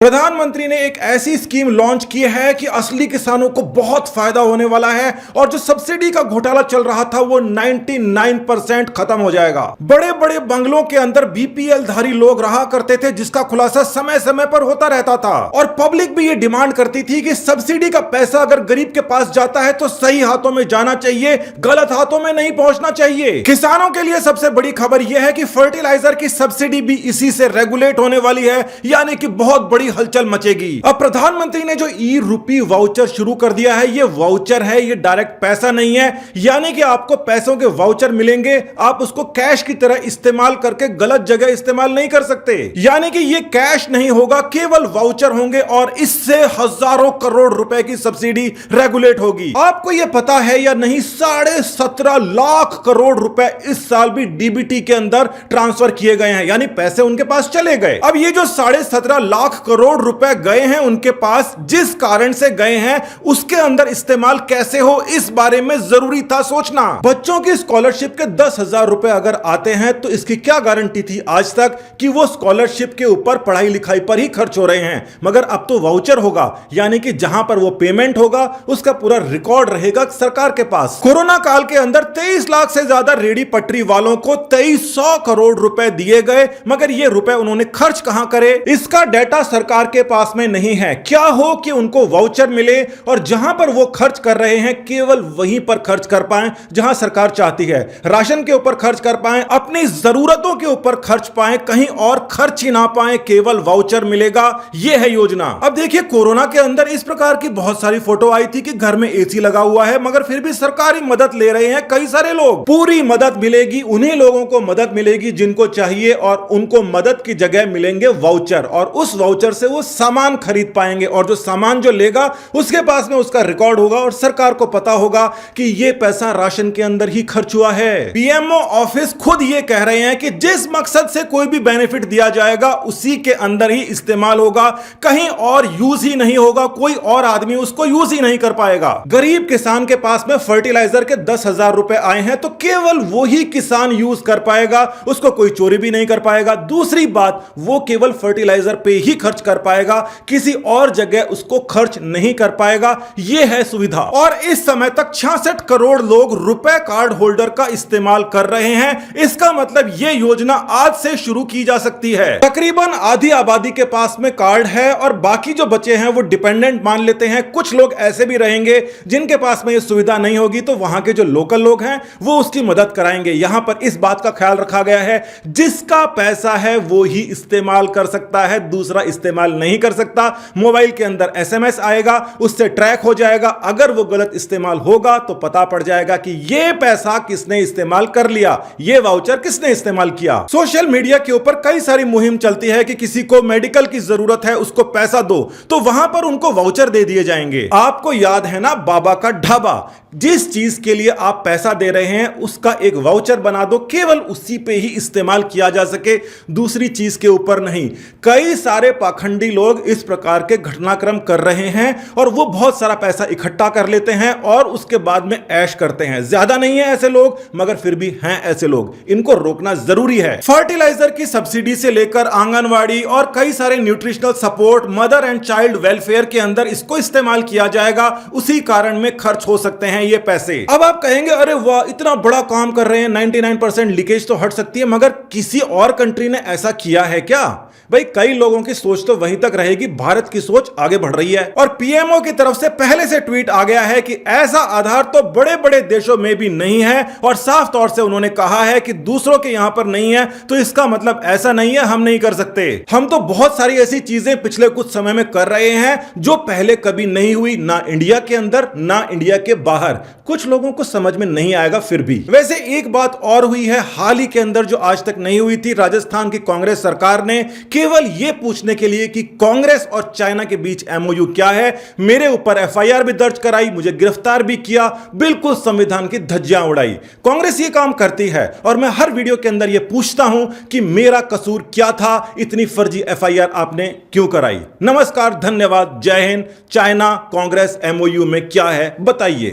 प्रधानमंत्री ने एक ऐसी स्कीम लॉन्च की है कि असली किसानों को बहुत फायदा होने वाला है और जो सब्सिडी का घोटाला चल रहा था वो 99% खत्म हो जाएगा। बड़े बड़े बंगलों के अंदर बीपीएल धारी लोग रहा करते थे जिसका खुलासा समय समय पर होता रहता था और पब्लिक भी ये डिमांड करती थी कि सब्सिडी का पैसा अगर गरीब के पास जाता है तो सही हाथों में जाना चाहिए, गलत हाथों में नहीं पहुंचना चाहिए। किसानों के लिए सबसे बड़ी खबर यह है कि फर्टिलाइजर की सब्सिडी भी इसी से रेगुलेट होने वाली है, यानी कि बहुत बड़ी हलचल मचेगी। अब प्रधानमंत्री ने जो ई रूपी वाउचर शुरू कर दिया है, ये वाउचर है, ये डायरेक्ट पैसा नहीं है, यानी कि आपको पैसों के वाउचर मिलेंगे, आप उसको कैश की तरह इस्तेमाल करके गलत जगह इस्तेमाल नहीं कर सकते। यानी कि ये कैश नहीं होगा, केवल वाउचर होंगे और इससे हजारों करोड़ रुपए की सब्सिडी रेगुलेट होगी। आपको यह पता है या नहीं, 17.5 लाख करोड़ रुपए इस साल भी डीबीटी के अंदर ट्रांसफर किए गए हैं, यानी पैसे उनके पास चले गए। अब ये जो 17.5 लाख करोड़ रुपए गए हैं उनके पास, जिस कारण से गए हैं उसके अंदर इस्तेमाल कैसे हो इस बारे में जरूरी था सोचना। बच्चों की स्कॉलरशिप के 10,000 रुपए अगर आते हैं तो इसकी क्या गारंटी थी आज तक कि वो स्कॉलरशिप के ऊपर पढ़ाई लिखाई पर ही खर्च हो रहे हैं। मगर अब तो वाउचर होगा, यानी कि जहां पर वो पेमेंट होगा उसका पूरा रिकॉर्ड रहेगा सरकार के पास। कोरोना काल के अंदर 23 लाख से ज्यादा रेडी पटरी वालों को 2300 करोड़ रुपए दिए गए, मगर ये रुपए उन्होंने खर्च कहां करे इसका डाटा सरकार के पास में नहीं है। क्या हो कि उनको वाउचर मिले और जहां पर वो खर्च कर रहे हैं केवल वहीं पर खर्च कर पाएं जहां सरकार चाहती है। राशन के ऊपर खर्च कर पाएं, अपनी जरूरतों के ऊपर खर्च पाएं, कहीं और खर्च ही ना पाएं, केवल वाउचर मिलेगा। यह है योजना। अब देखिए, कोरोना के अंदर इस प्रकार की बहुत सारी फोटो आई थी कि घर में एसी लगा हुआ है मगर फिर भी सरकारी मदद ले रहे हैं कई सारे लोग। पूरी मदद मिलेगी उन्हीं लोगों को, मदद मिलेगी जिनको चाहिए और उनको मदद की जगह मिलेंगे वाउचर और उस वाउचर से वो सामान खरीद पाएंगे और जो सामान जो लेगा उसके पास में उसका रिकॉर्ड होगा और सरकार को पता होगा कि ये पैसा राशन के अंदर ही खर्च हुआ है। पीएमओ ऑफिस खुद ये कह रहे हैं कि जिस मकसद से कोई भी बेनिफिट दिया जाएगा उसी के अंदर ही इस्तेमाल होगा, कहीं और यूज ही नहीं होगा, कोई और आदमी उसको यूज ही नहीं कर पाएगा। गरीब किसान के पास में फर्टिलाइजर के 10,000 रुपए आए हैं तो केवल वो ही किसान यूज कर पाएगा, उसको कोई चोरी भी नहीं कर पाएगा। दूसरी बात, वो केवल फर्टिलाइजर पे ही खर्च कर पाएगा, किसी और जगह उसको खर्च नहीं कर पाएगा। यह है सुविधा। और इस समय तक 66 करोड़ लोग रुपए कार्ड होल्डर का इस्तेमाल कर रहे हैं। इसका मतलब यह योजना आज से शुरू की जा सकती है। तकरीबन आधी आबादी के पास में कार्ड है और बाकी जो बचे हैं वो डिपेंडेंट मान लेते हैं। कुछ लोग ऐसे भी रहेंगे जिनके पास में यह सुविधा नहीं होगी तो वहां के जो लोकल लोग हैं वो उसकी मदद कराएंगे। यहां पर इस बात का ख्याल रखा गया है, जिसका पैसा है वो ही इस्तेमाल कर सकता है, दूसरा इस्तेमाल नहीं कर सकता। मोबाइल के अंदर एसएमएस आएगा, उससे ट्रैक हो जाएगा। अगर वो गलत इस्तेमाल होगा तो पता पड़ जाएगा कि ये पैसा किसने इस्तेमाल कर लिया, ये वाउचर किसने इस्तेमाल किया। सोशल मीडिया के ऊपर कई सारी मुहिम चलती है कि किसी को मेडिकल की जरूरत है उसको पैसा दो, तो वहां पर उनको वाउचर दे दिए जाएंगे। आपको याद है ना बाबा का ढाबा, जिस चीज के लिए आप पैसा दे रहे हैं उसका एक वाउचर बना दो, केवल उसी पे ही इस्तेमाल किया जा सके, दूसरी चीज के ऊपर नहीं। कई सारे पाखंडी लोग इस प्रकार के घटनाक्रम कर रहे हैं और वो बहुत सारा पैसा इकट्ठा कर लेते हैं और उसके बाद में ऐश करते हैं। ज्यादा नहीं है ऐसे लोग, मगर फिर भी हैं ऐसे लोग, इनको रोकना जरूरी है। फर्टिलाइजर की सब्सिडी से लेकर आंगनवाड़ी और कई सारे nutritional support, mother and child welfare के अंदर इसको इस्तेमाल किया जाएगा, उसी कारण में खर्च हो सकते हैं ये पैसे। अब आप कहेंगे अरे वाह, इतना बड़ा काम कर रहे हैं, 99% लीकेज तो हट सकती है, मगर किसी और कंट्री ने ऐसा किया है क्या? भाई कई लोगों की सोच तो वहीं तक रहेगी, भारत की सोच आगे बढ़ रही है और पीएमओ की तरफ से पहले से ट्वीट आ गया है कि ऐसा आधार तो बड़े बड़े देशों में भी नहीं है और साफ तौर से उन्होंने कहा है कि दूसरों के यहां पर नहीं है तो इसका मतलब ऐसा नहीं है हम नहीं कर सकते। हम तो बहुत सारी ऐसी चीजें पिछले कुछ समय में कर रहे हैं जो पहले कभी नहीं हुई, ना इंडिया के अंदर ना इंडिया के बाहर। कुछ लोगों को समझ में नहीं आएगा फिर भी। वैसे एक बात और हुई है हाल ही के अंदर जो आज तक नहीं हुई थी, राजस्थान की कांग्रेस सरकार ने केवल यह पूछने के लिए कि कांग्रेस और चाइना के बीच एमओयू क्या है, मेरे ऊपर एफआईआर भी दर्ज कराई, मुझे गिरफ्तार भी किया, बिल्कुल संविधान की धज्जियां उड़ाई। कांग्रेस ये काम करती है और मैं हर वीडियो के अंदर यह पूछता हूं कि मेरा कसूर क्या था, इतनी फर्जी एफआईआर आपने क्यों कराई। नमस्कार, धन्यवाद, जय हिंद। चाइना कांग्रेस एमओयू में क्या है बताइए।